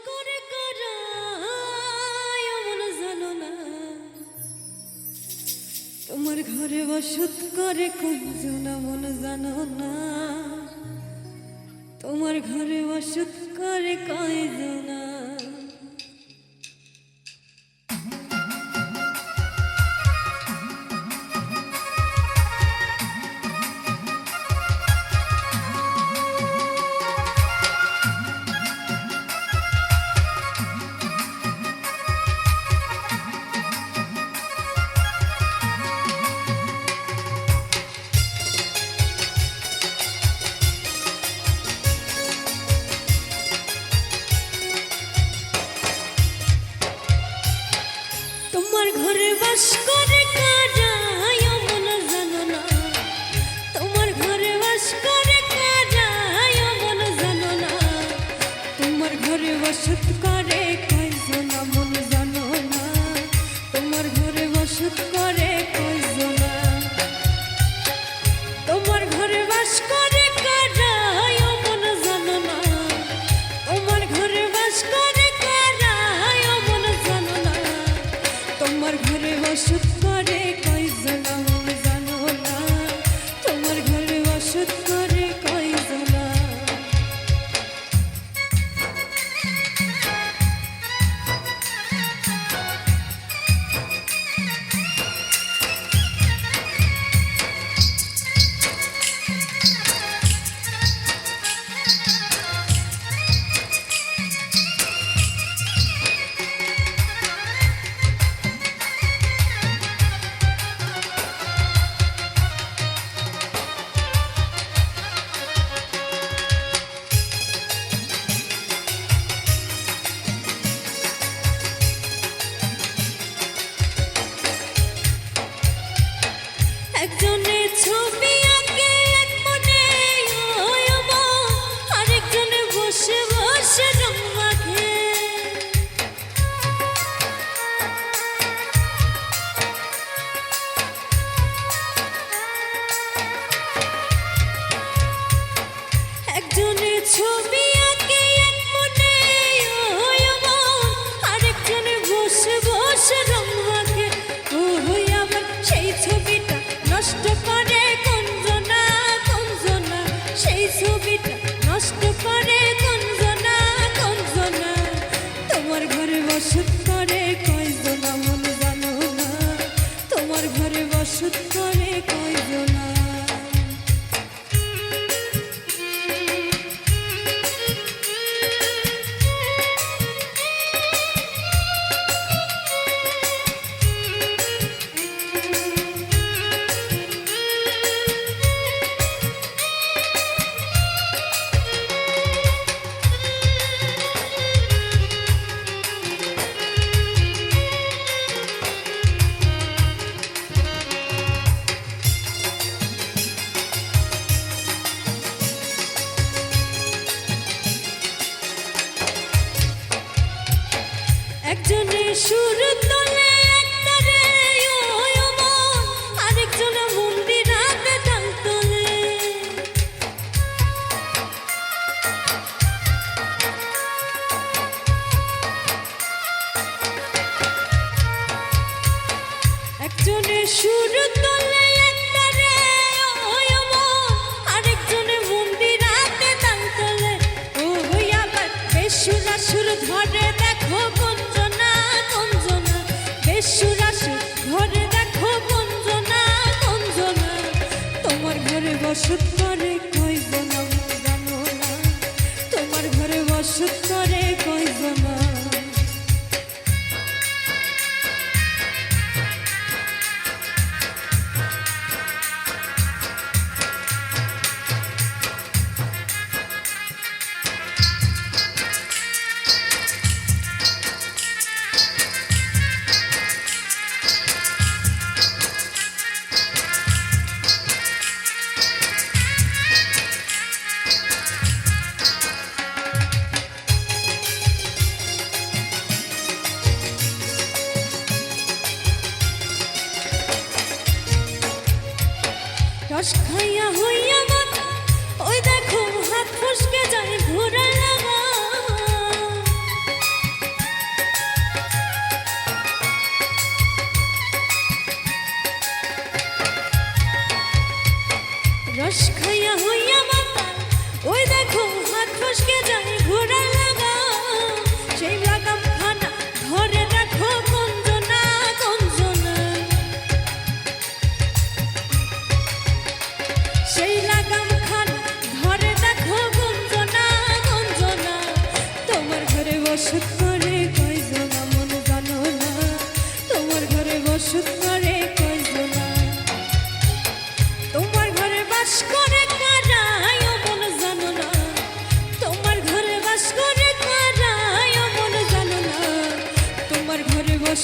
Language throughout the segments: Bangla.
করে কারায় মন জানো না, তোমার ঘরে বসত করে কয়জন মন জানো না, তোমার ঘরে বসত করে কয়জন। তোমার ঘরে বাস করে কারায় মন জানো না, তোমার ঘরে বাস করে কারায় মন জানো না, তোমার ঘরে বসত করে কয়জন মন জানো না, তোমার ঘরে বসত করে কয়জন, তোমার ঘরে বাস করে কারায় মন জানো না, তোমার ঘরে বাস করে কারায় মন জানো না, তোমার ঘরে বসত করে কয়জন মন জানো না, তোমার ঘরে বসত করে কয়জন। একজনে ছবি আঁকে এক মনে ওই মন, আরেকজনে বসে বসে রং মাখে, একজনে ছবি আঁকে এক মনে ওই মন, আরেকজনে বসে বসে রং মাখে, ওই আবার সেই ছবিটা নষ্ট করে কোনজনা কোনজনা, সেই ছবিটা নষ্ট করে কোনজনা কোনজনা, তোমার ঘরে বসত করে কয়জন মন জানো না, তোমার ঘরে বসত করে কয়জনা। একজনে সুর তোলে একতারে ওই মন, আরেকজনে মন্দিরাতে তাল তোলে, একজনে সুর তোলে একতারে ওই মন, আরেকজনে মন্দিরাতে তাল তোলে, ওই আবার বেসুরা সুর ধরে দেখো কোনজনা কোনজনা, বেসুরা সুর ধরে দেখো কোনজনা কোনজনা, তোমার ঘরে বসত করে কয়জন মন জানো না, তোমার ঘরে বসত করে কয়জন।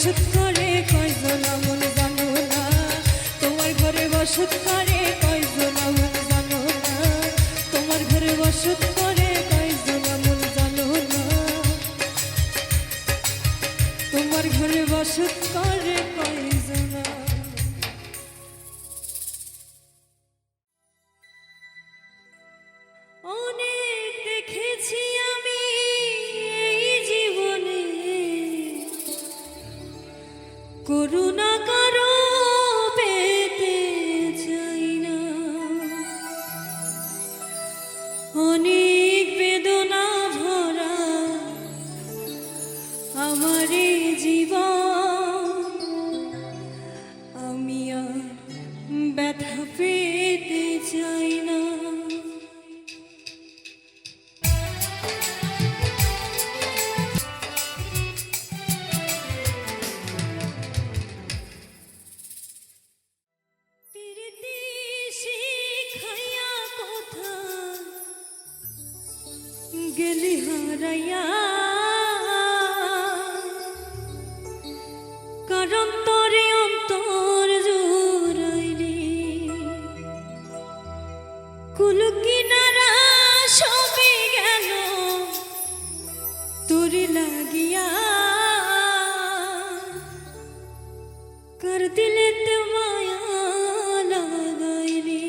বসত করে কয়জন আমন জানো না, তোমার ঘরে বসত করে কয়জন আমন জানো না, তোমার ঘরে বসত করে কয়জন আমন জানো না, তোমার ঘরে বসত করে কয়জন। অনেক দেখেছি আমি এই জীবনে, করুণা কারো পেতে চাই না, অনেক বেদনা ভরা আমার এই জীবন, আমি আর ব্যথা পেতে চাই না। গেলি হারাইয়া, কারণ তোরে অন্তর জুড়াইলি, কুল কিনারা সবই গেল তোরে লাগিয়া, কার দিলেতে মায়া লাগাইলি।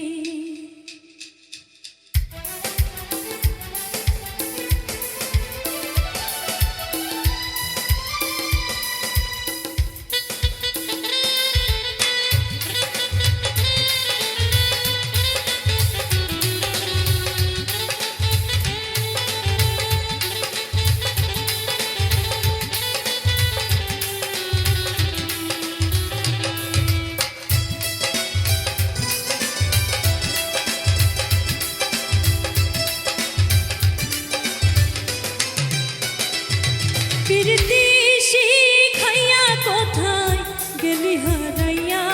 প্রীতি শিখাইয়া কোথায় গেলি হারাইয়া,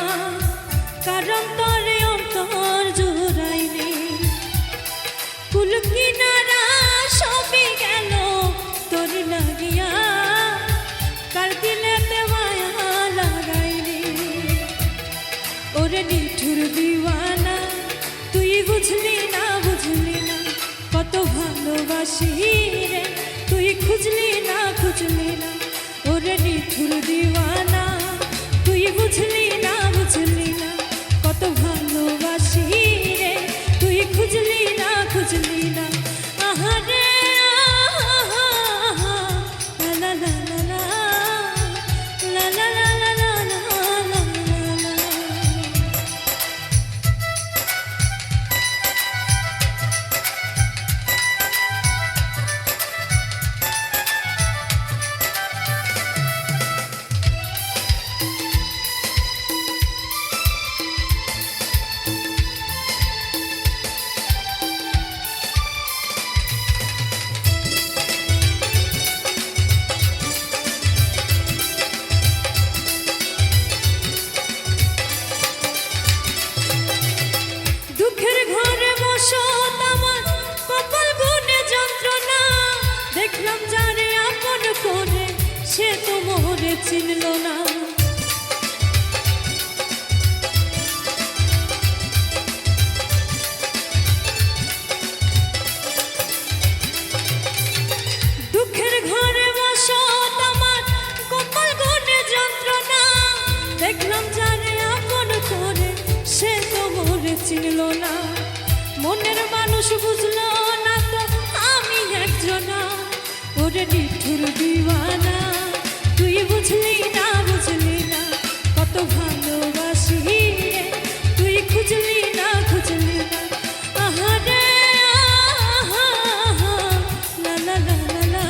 কারণ তোরে অন্তর জোড়াইলি, কুল কিনারা সবই গেল তোর লাগিয়া, কার দিলেতে মায়া লাগাইলি। ওরে নিঠুর দিওয়ানা, তুই বুঝলি না বুঝলি না কত ভালোবাসি রে, তুই খুঁজলি না খুঁজলি না। ওরে নিঠুর দিওয়ানা, তুই বুঝলি না বুঝলি না কত ভালোবাসি রে, তুই খুঁজলি না খুঁজলি না। আহারে আহা লা লা লা লা লা লা লা লা লা লা লা লা। দেখলাম যারে আপন করে সে তো মোরে চিনল না, দুঃখের ঘরে বসত আমার কপাল গুনে যন্ত্রণা, দেখলাম যারে আপন করে সে তো মোরে চিনল না, মনের মানুষ বুঝলো না তো আমি একজনা। ওরে নিঠুর দিওয়ানা, তুই বুঝলি না বুঝলি না কত ভালোবাসি রে, তুই খুঁজলি না খুঁজলি না। আহারে আহা লা লা লা লা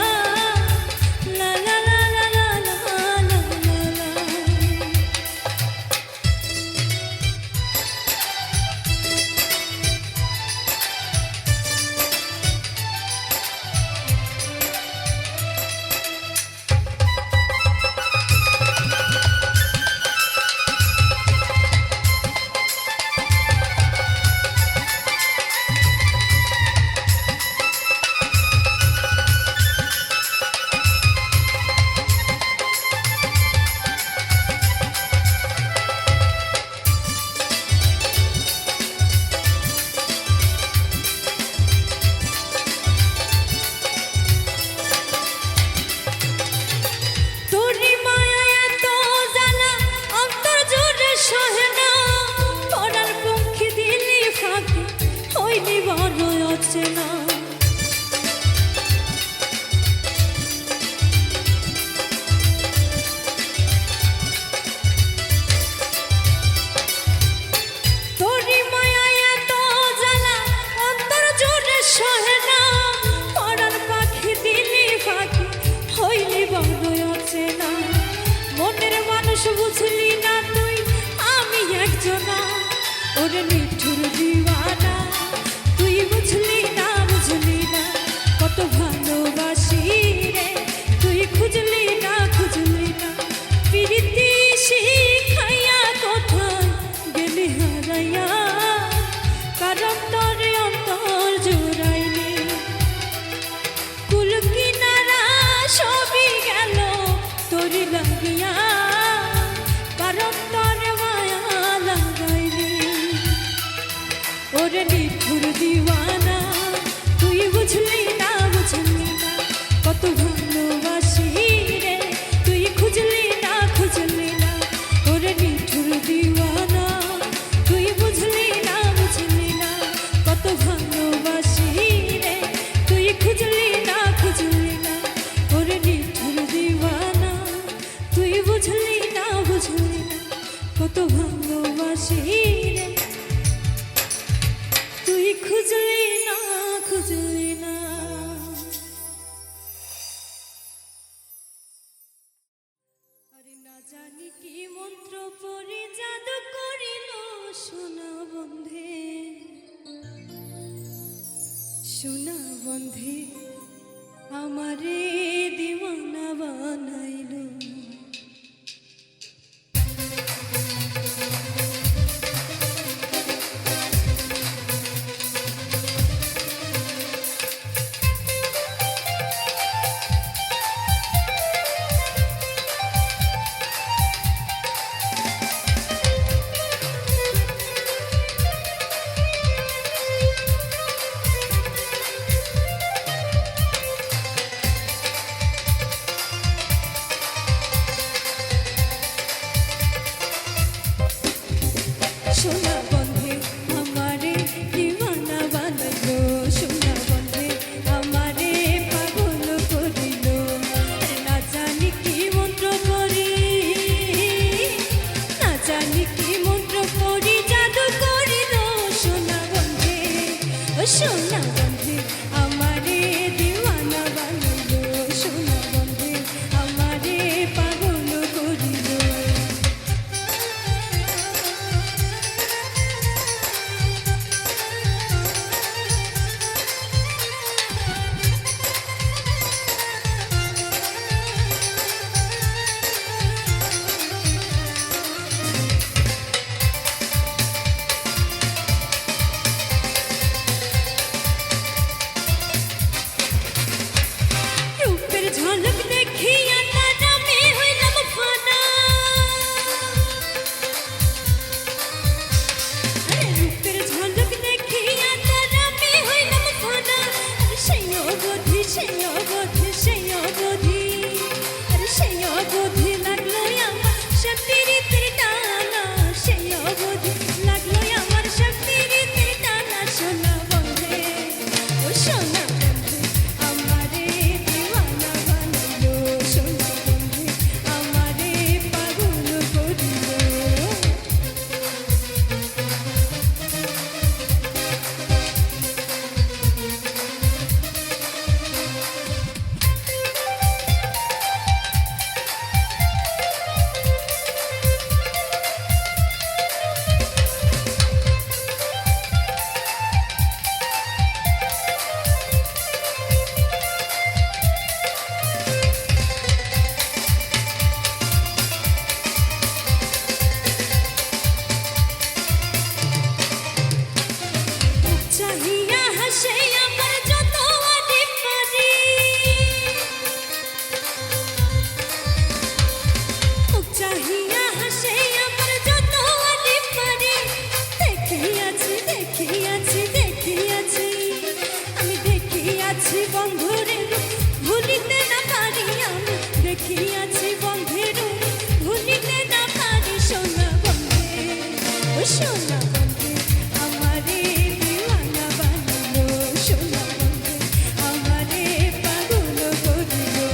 লা লা লা লা লা লা লা লা। সোনা বন্ধে আমারে দিওয়ানা বানাইলো। সোনা বন্ধে আমারে দিওয়ানা বানাইলো, সোনা বন্ধে আমারে পাগল করিলো। না জানি কি মন্ত্র করি, না জানি কি মন্ত্র করি, জাদু করিলো। সোনা বন্ধে, ও সোনা বন্ধে আমারে দিওয়ানা বানাইলো, সোনা বন্ধে আমারে পাগল করিলো। রূপের ঝলক দেখিয়া তার আমি হইলাম ফানা, আরে রূপের ঝলক দেখিয়া তার আমি হইলাম ফানা। আরে সেই অবধি, সেই অবধি, সেই অবধি, আরে সেই অবধি লাগলো আমার সব পিরিতের টানা, সেই অবধি লাগলো আমার সব পিরিতের টানা। সোনা বন্ধে, ও সোনা বন্ধে আমারে দিওয়ানা বানাইলো, সোনা বন্ধে আমারে পাগল করিলো। চাহিয়া হাসে আমার যত আদি পারি, চাহিয়া হাসে আমার যত আদি পারি। দেখিয়াছি, দেখিয়াছি, দেখিয়াছি, আমি দেখিয়াছি বন্ধুরে ভুলিতে না পারি, আমি দেখিয়াছি বন্ধের ভুলিতে না পারি। সোনা বন্ধে, ও সোনা বন্ধে আমারে দিওয়ানা বানাইলো, সোনা বন্ধে আমারে পাগল করিলো।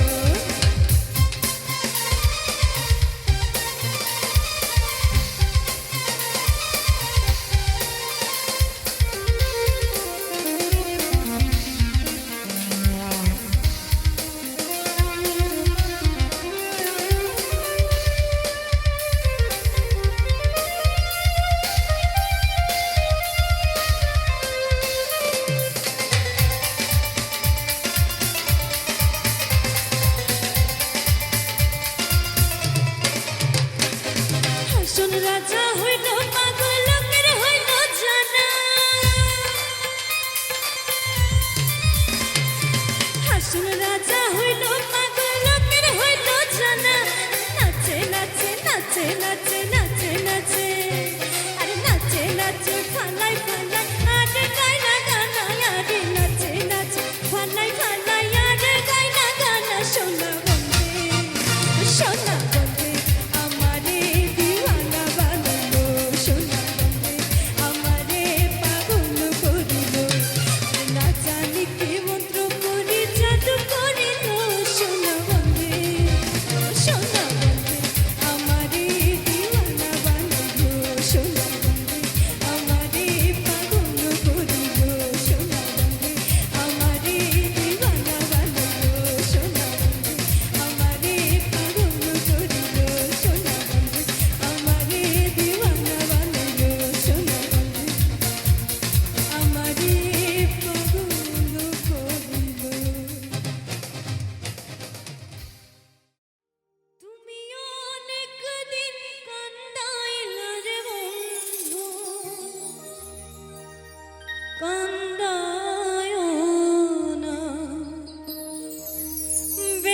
হাসন রাজা হইল পাগল লোকের হইল জানা, হাসন রাজা হইল পাগল লোকের হইল জানা। নাচে নাচে নাচে নাচে নাচে নাচে, আরে নাচে নাচে ফালাই ফালাই আরে গাইনা গানা, আরে নাচে নাচে ফালাই ফালাই আরে গাইনা গানা। সোনা বন্ধে, সোনা বন্ধে আমারে দিওয়ানা বানাইলো, সোনা বন্ধে আমারে পাগল করিলো। না জানি কি মন্ত্র করি, জাদু করিলো। সোনা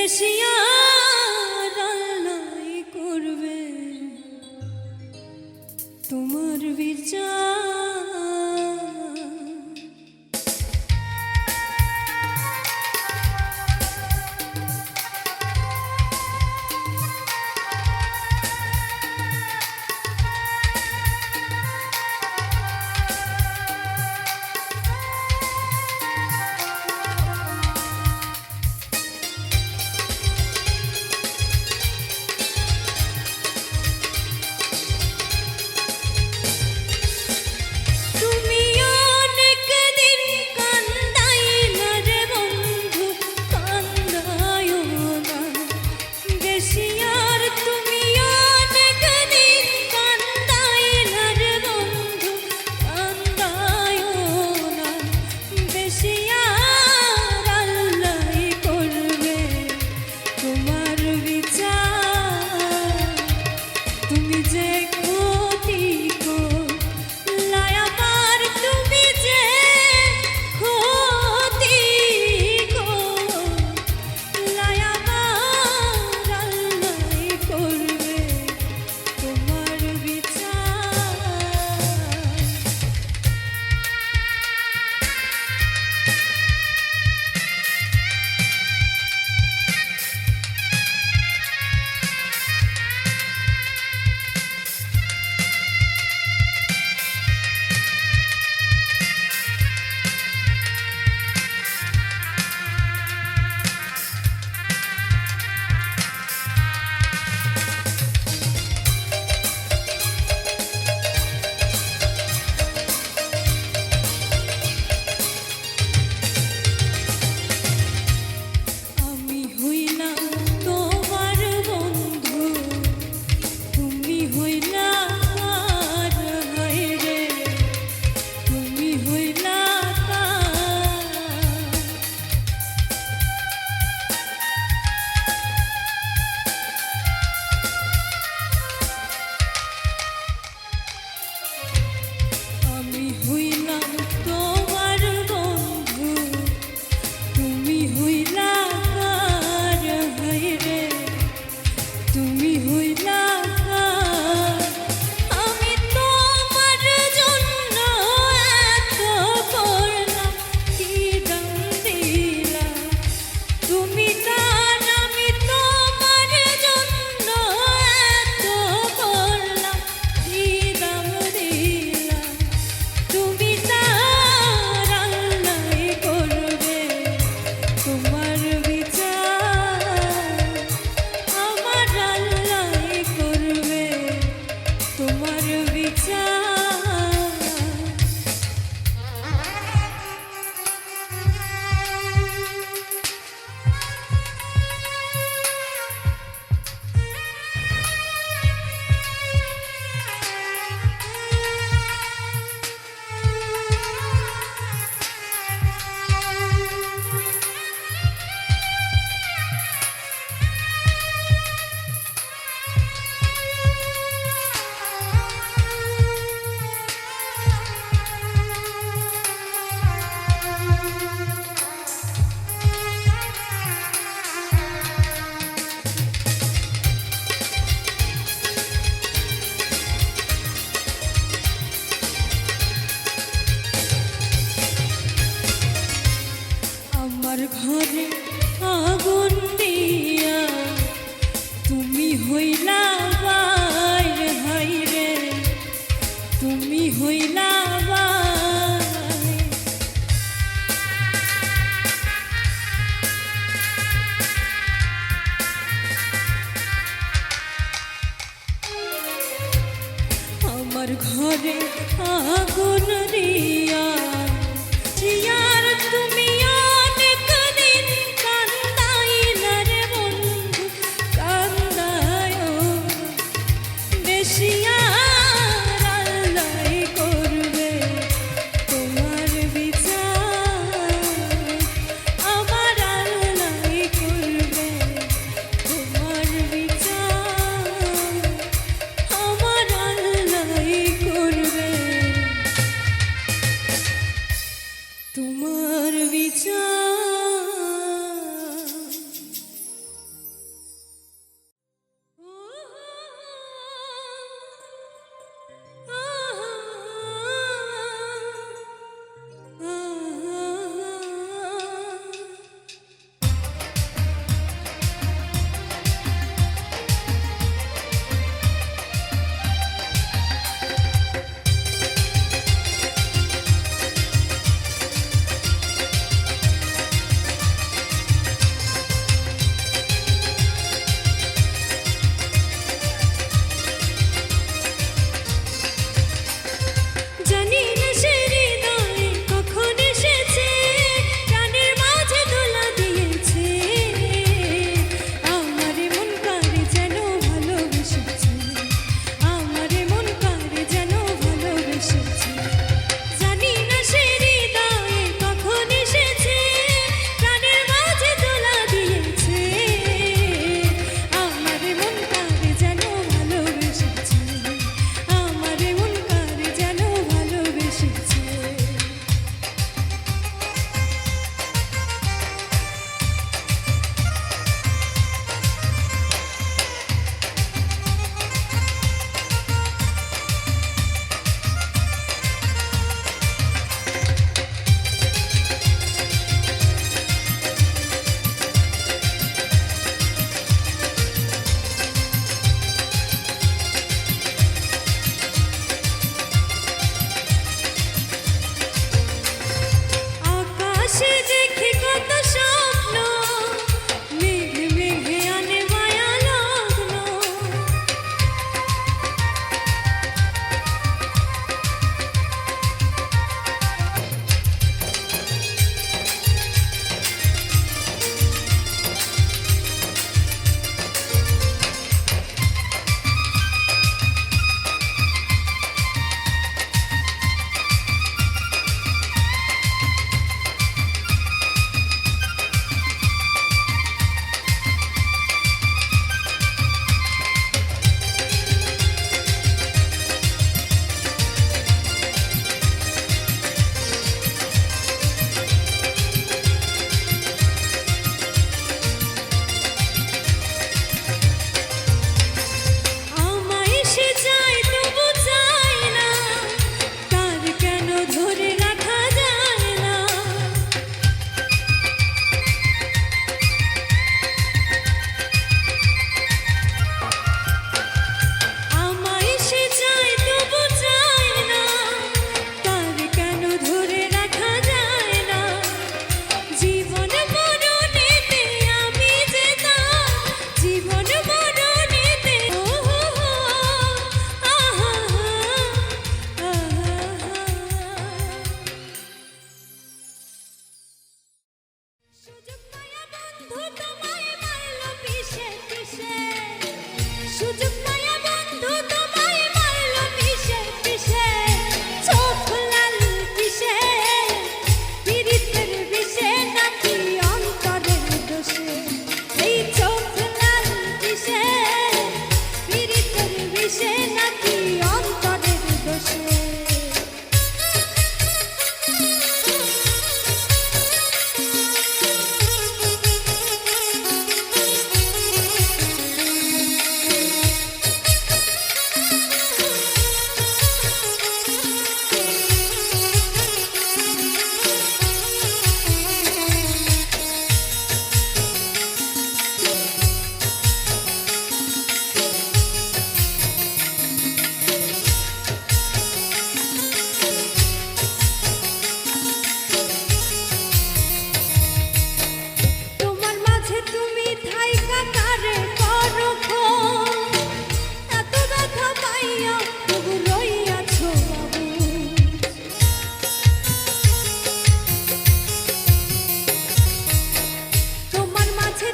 বেশি আর আল্লাহ করবে তোমার বিচার। ঘরে আগুন দিয়া তুমি হইলা বাইর, হাই রে তুমি হইলা বাইর। আমার ঘরে আগুন দিয়া চিয়ার তুমি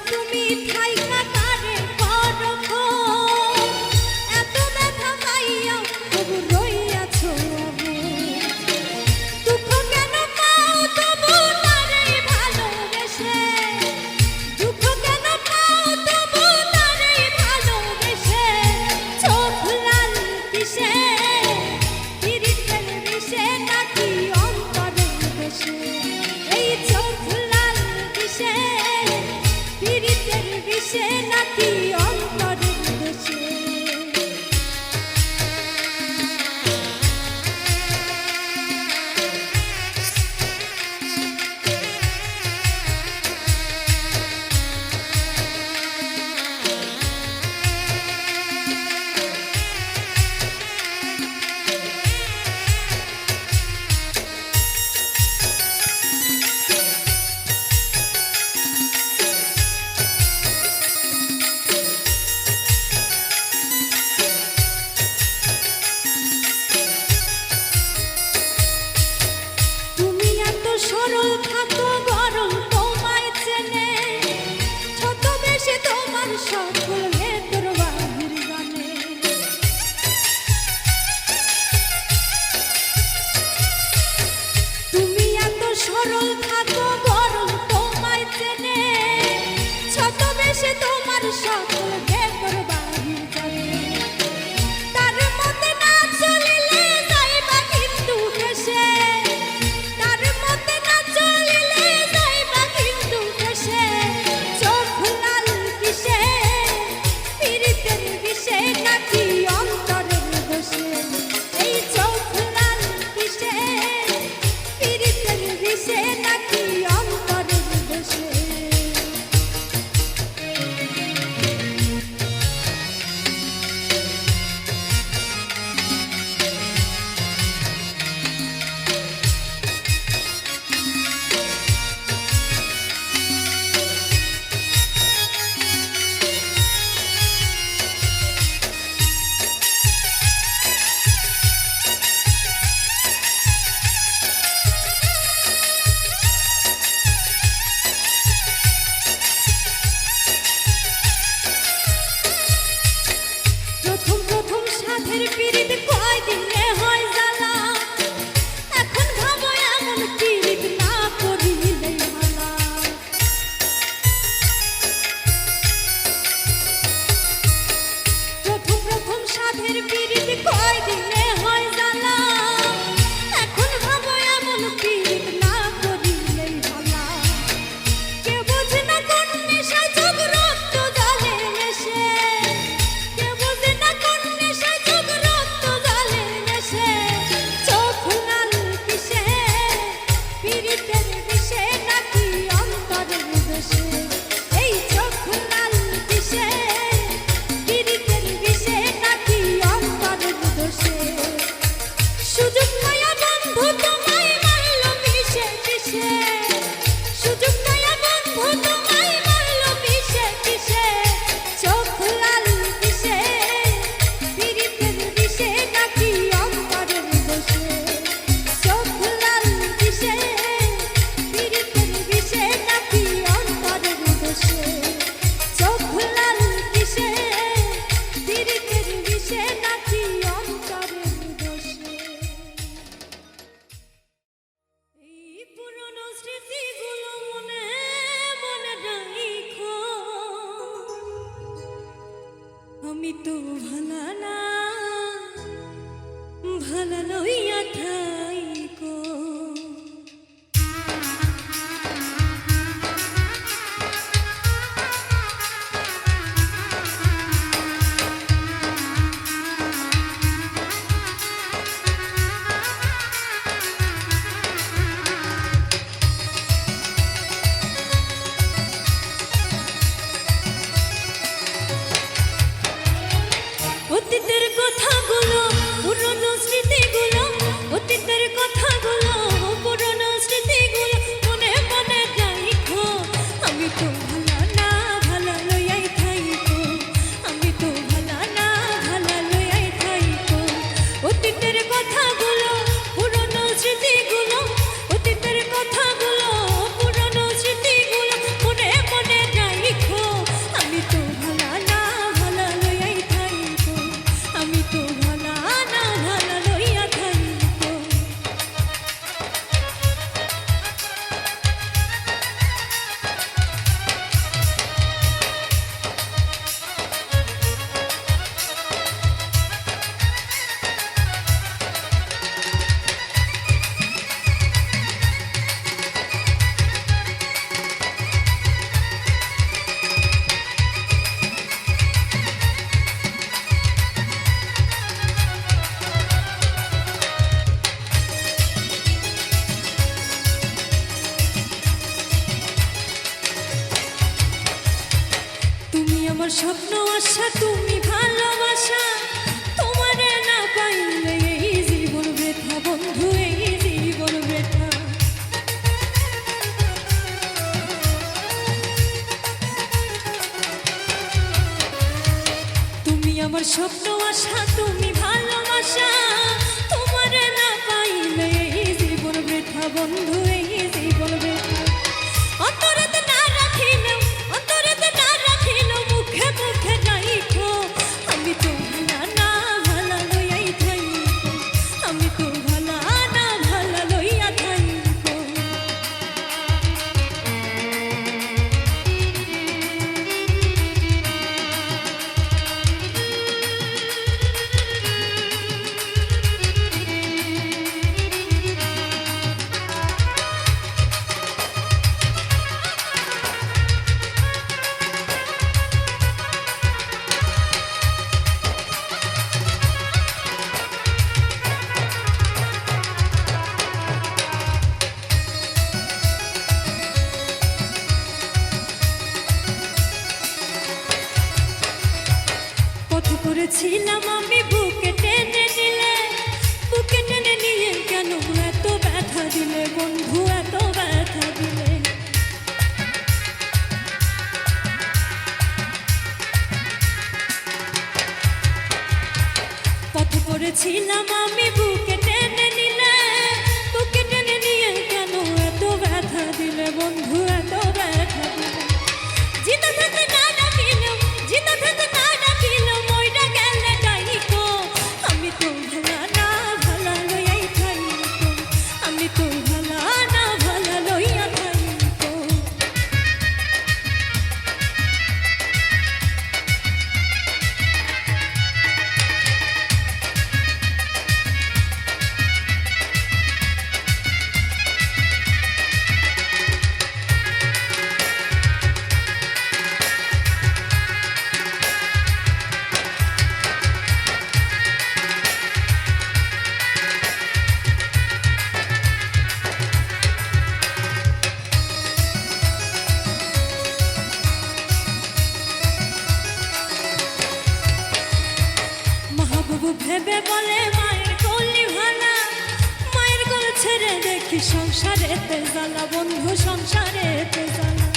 তুমি থাইকা কারে করো এত ব্যথা পাইয়া তবু রইয়াছো দুঃখ কেন পাও তবু তারে ভালোবেসে দুঃখ কেন পাও তবু তারে ভালোবেসে চোখ লাল কিসে পিরিতের বিষে নাকি অন্তরের দেশে এই চোখ লাল কিসে পিরিতের বিষে নাকি অন্তরের দেশে তুমি এত সরল থাকো গরম তোমায় চেনে ছদ্মবেশে তোমার সকল ভেতর বাহির জানে তুমি এত সরল থাকো গরম তোমায় চেনে ছদ্মবেশে তোমার সকল ভেতর বাহির জানে তার মতে না চলিলে যাইবা কিন্তু হেসে তার মতে না চলিলে যাইবা কিন্তু হেসে চোখ লাল কিসে পিরিতের বিষে নাকি অন্তরের দোষে এই চোখ লাল কিসে পিরিতের বিষে নাকি অন্তরের দোষে প্রথম প্রথম সাধের পিরিত কয়দিনে হয় জ্বালা এখন ভাবো এমন পিরিত না করিলে ভালা প্রথম প্রথম সাধের পিরিত কয়দিনে হয় জ্বালা এখন ভাবো এমন পিরিত না করিলে ভালা কেউ বোঝে না কোন নেশায় চোখ রক্ত জলে মেশে কেউ বোঝে না কোন নেশায় চোখ রক্ত জলে মেশে চোখ লাল কিসে পিরিতের বিষে নাকি অন্তরের দোষে এই চোখ লাল কিসে পিরিতের বিষে নাকি অন্তরের দোষে সুযোগ পায়া বন্ধু তোমায় মারলো পিছে পিছে সুযোগ পায়া বন্ধু তোমায় মারলো পিছে পিছে চোখ লাল কিসে পিরিতের বিষে নাকি অন্তরের দোষে চোখ লাল কিসে পিরিতের বিষে নাকি অন্তরের দোষে চোখ লাল কিসে পিরিতের বিষে নাকি অন্তরের দোষে এই পুরনো স্মৃতিগুলো মনে মনে রাখো আমি তো ভালা না ভালা লইয়া থাইকো অতীতের কথাগুলো পুরনো স্মৃতিগুলো অতীতের কথাগুলো পুরনো স্মৃতিগুলো মনে মনে রাখো আমি তো ভালা না ভালা লইয়াই থাইকো আমি তো ভালা না ভালা লইয়াই থাইকো অতীতের কথাগুলো পুরনো স্মৃতিগুলো অতীতের কথাগুলো পুরনো স্মৃতিগুলো মনে মনে রাখো আমার স্বপ্ন আশা তুমি ভালোবাসা, তোমারে না পাইলে এই জীবন বৃথা বন্ধু, এই জীবন বৃথা। তুমি আমার স্বপ্ন আশা তুমি ভালোবাসা, তোমারে না পাইলে এই জীবন বৃথা বন্ধু, এই জীবন বৃথা। অন্তরেতে না রাখিলেও, অন্তরেতে না রাখিলেও মুখে মুখে রাইখো, আমি তো ভালা না ভালা লইয়াই থাইকো, আমি তো ভালা না ভালা লইয়া থাইকো। করেছিলাম আমি বুকে টেনে নিলে, বুকে টেনে নিয়ে কেন এত ব্যথা দিলে বন্ধু, এত ব্যথা দিলে। পথ করেছিলাম আমি বুকে টেনে নিলে, বুকে টেনে নিয়ে কেন এত ব্যথা দিলে বন্ধু, এত ব্যথা দিলে। জিতা থাকতে না ডাকিলেও, জিতা থাকতে না ডাকিলেও মইরা গেলে ডাইকো, আমি তো ভালা না ভালা লইয়াই থাইকো, আমি তো ভালা না ভালা লইয়া থাইকো। ভেবে বলে মায়ের কলি ভালা, মায়ের কোল ছেড়ে দেখি সংসারেতে জ্বালা বন্ধু, সংসারেতে জ্বালা।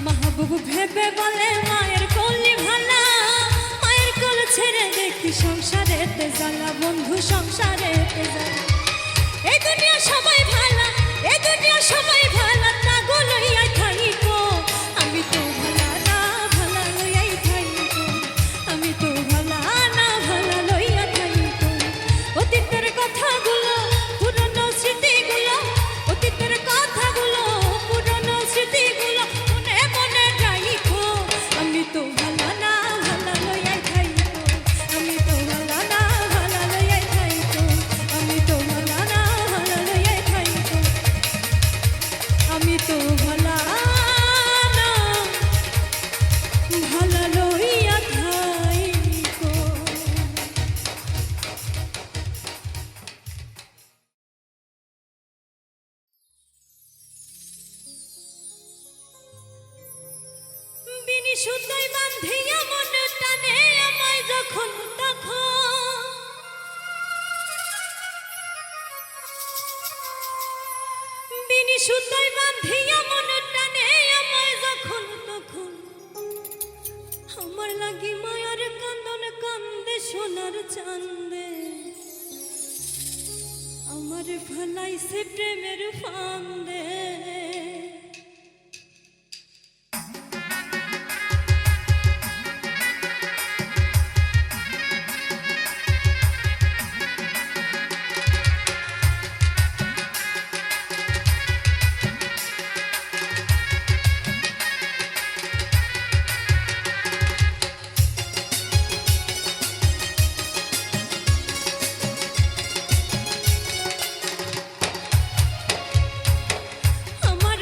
মাহবুব ভেবে বলে মায়ের কলি ভালা, মায়ের কোল ছেড়ে দেখি সংসারেতে জ্বালা বন্ধু, সংসারেতে জ্বালা। এই দুনিয়া সবাই ভালা, এই দুনিয়া সবাই ভালা, তা গো লইয়া থাইকো, আমি তো ভালা না ভালা লইয়াই থাইকো, আমি তো ভালা না ভালা লইয়া থাইকো। অতীতের কথাগুলো পুরনো স্মৃতিগুলো, অতীতের কথাগুলো পুরনো স্মৃতিগুলো মনে মনে রাইখো, আমি তো ভালা না ভালা লইয়াই থাইকো, আমি তো ভালা না ভালা লইয়াই থাইকো, আমি তো ভালা না ভালা লইয়াই থাইকো, আমি তো ভালা না ভালা লইয়া থাইকো। বিনি সুতোয় বান্ধিয়া মন টানে আমায় যখন তখন, বিনি সুতোয় বান্ধিয়া মন টানে আমায় যখন তখন, আমার লাগি মায়ার কান্দন কান্দে সোনার চান্দে, আমার ফলাইছে প্রেমের ফান্দে। আমার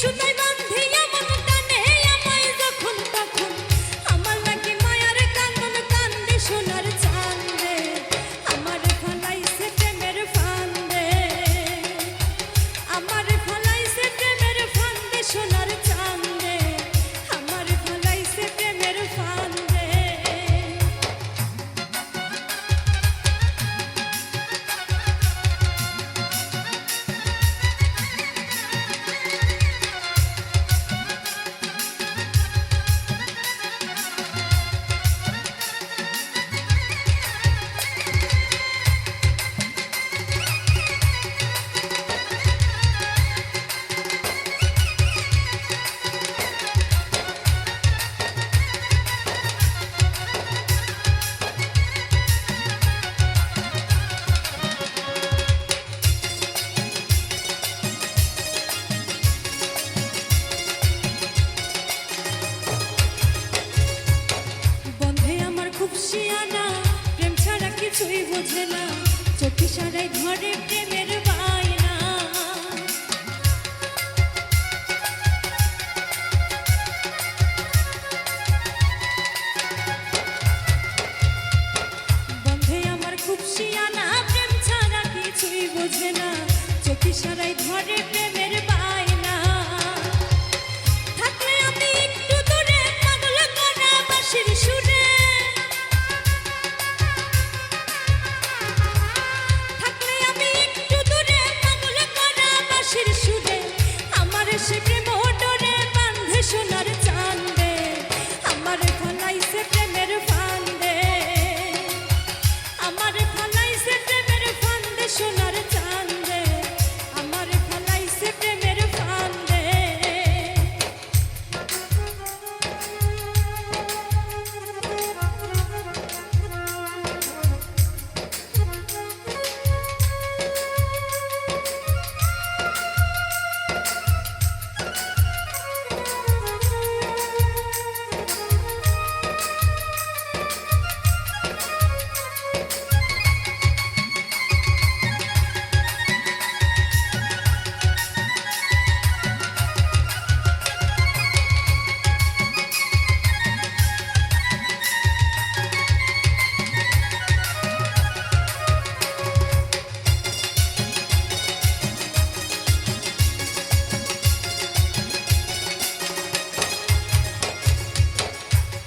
সুতায় বাঁধিয়া মন টানে আমায় যখন তখন, আমার লাগি মায়ার কান্দন কান্দে সোনার চাঁদে, আমার ফলাইছে প্রেমের ফান্দে, আমার ফলাইছে প্রেমের ফান্দে সোনার চাঁদে, আমার ফলাইছে প্রেমের ফান্দে। শিয়ানা প্রেম ছাড়া কিছুই বোঝে না, চোখে সারাই ধরে প্রেমের বায়না। বন্ধে আমার খুব শিয়ানা প্রেম ছাড়া কিছুই বোঝে না, চোখে সারাই ধরে প্রেমের বায়না। থাকলে আমি একটু দূরে পাগল করা বাঁশির সুরে, সে প্রেম ডোরে বাঁধে সোনার চাঁদে, আমার ফলাইছে প্রেমের ফান্দে, আমার ফলাইছে প্রেমের ফান্দে সোনার চাঁদে, আমার ফলাইছে প্রেমের ফান্দে।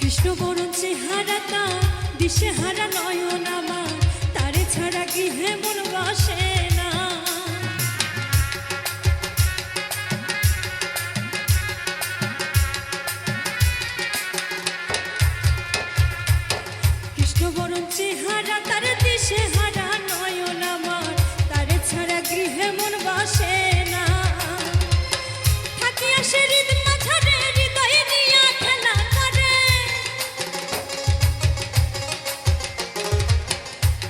কৃষ্ণবরণ চেহারাটা দিশে হারা নয়ন আমার, তারে ছাড়া গৃহে মন বসে না। কৃষ্ণবরণ চেহারা তার দিশে হারা নয়ন আমার, তারে ছাড়া গৃহে মন বসে না। থাকি আসে হৃদ মাঝারে হৃদয়ে নিয়া খেলা করে,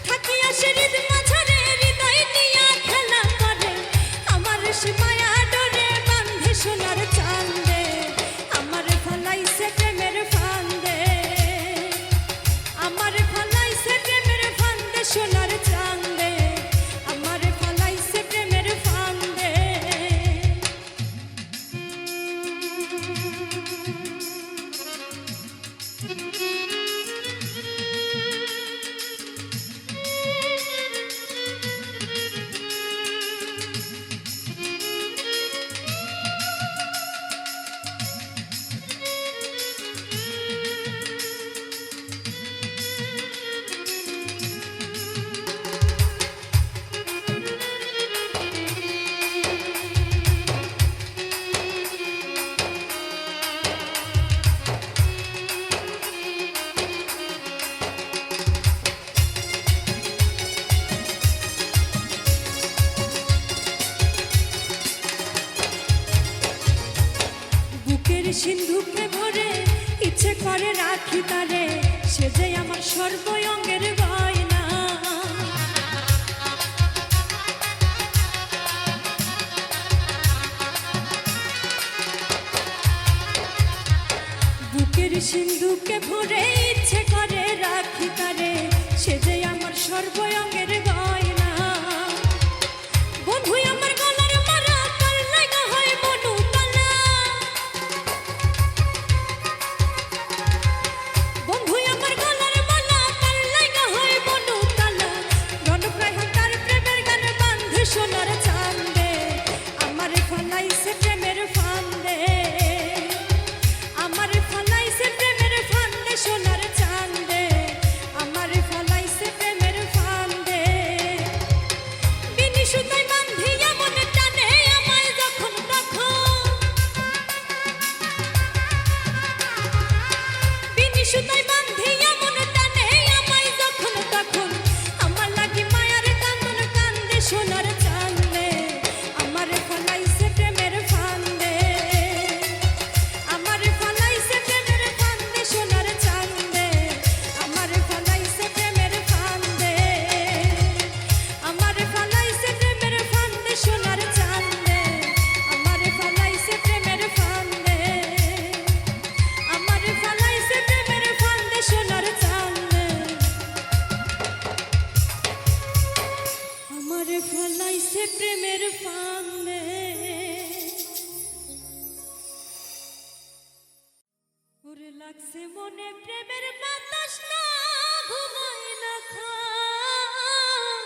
থাকি আসে হৃদ মাঝারে হৃদয়ে নিয়া খেলা করে, আমার সে মায়া ডোরে বাঁধে সোনার চাঁদে, আমার ফলাইছে প্রেমের ফান্দে, আমার ফলাইছে প্রেমের ফান্দে সোনার চাঁদে, আমার ফলাইছে প্রেমের ফান্দে। সিন্ধুকে ভরে ইচ্ছে করে রাখি তারে, সে যে আমার সর্বঙ্গের গয়না। বুকের সিন্ধুকে ভরে ইচ্ছে করে রাখি তারে, সে যে আমার সর্বঙ্গের গয়না। বন্ধু আমার গলার মারা তার লাগা হয় মনু তালা, লাগছে মনে প্রেমের বাতাস না ঘুমাই না খাই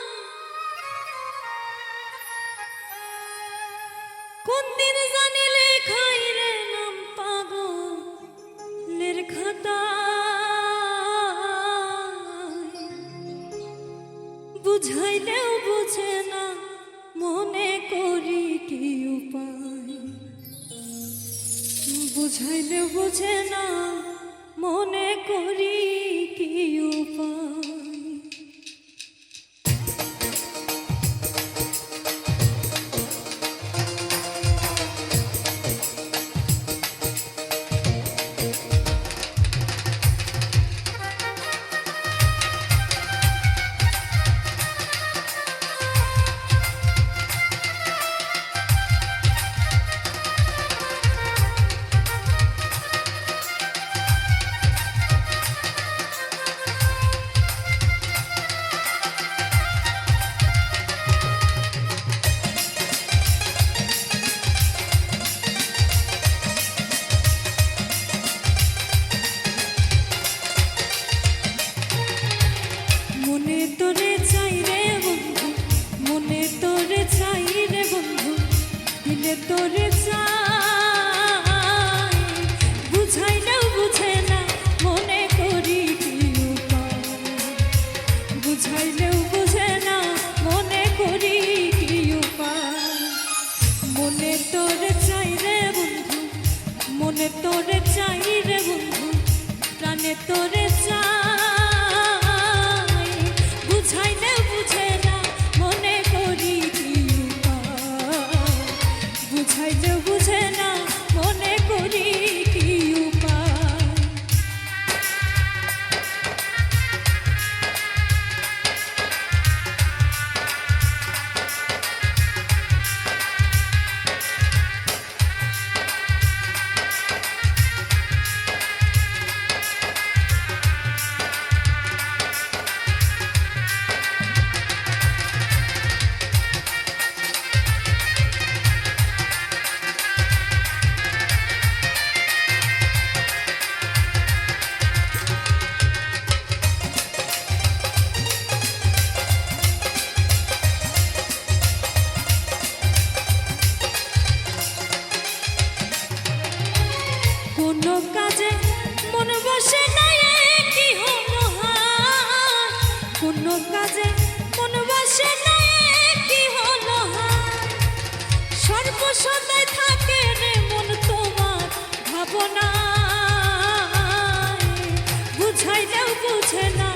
কোন দিন জানি লেখাই রে নাম পাগলের খাতা বুঝাইলেও বুঝে না মনে করি কি উপায় বুঝাইলেও বুঝে না মনে করি কি উপায় মনে তোরে চাই রে বন্ধু মনে তোরে চাই রে বন্ধু দিলে তোরে চাই বুঝাইলেও বুঝে না মনে করি কি উপায় বুঝাইলেও বুঝে না মনে করি কি উপায় মনে তোরে চাই রে বন্ধু মনে তোরে চাই রে বন্ধু প্রাণে তোরে চাই বুঝাইলে বুঝে না মনে করি কি উপায় বুঝাইলে বুঝে না মনে করি কি উপায় কোনো কাজে মন বসে না কি হলো হায় কোনো কাজে মন বসে না কি হলো হায় সর্বসদাই থাকে রে মন তোমার ভাবনা বুঝাইলেও বুঝে না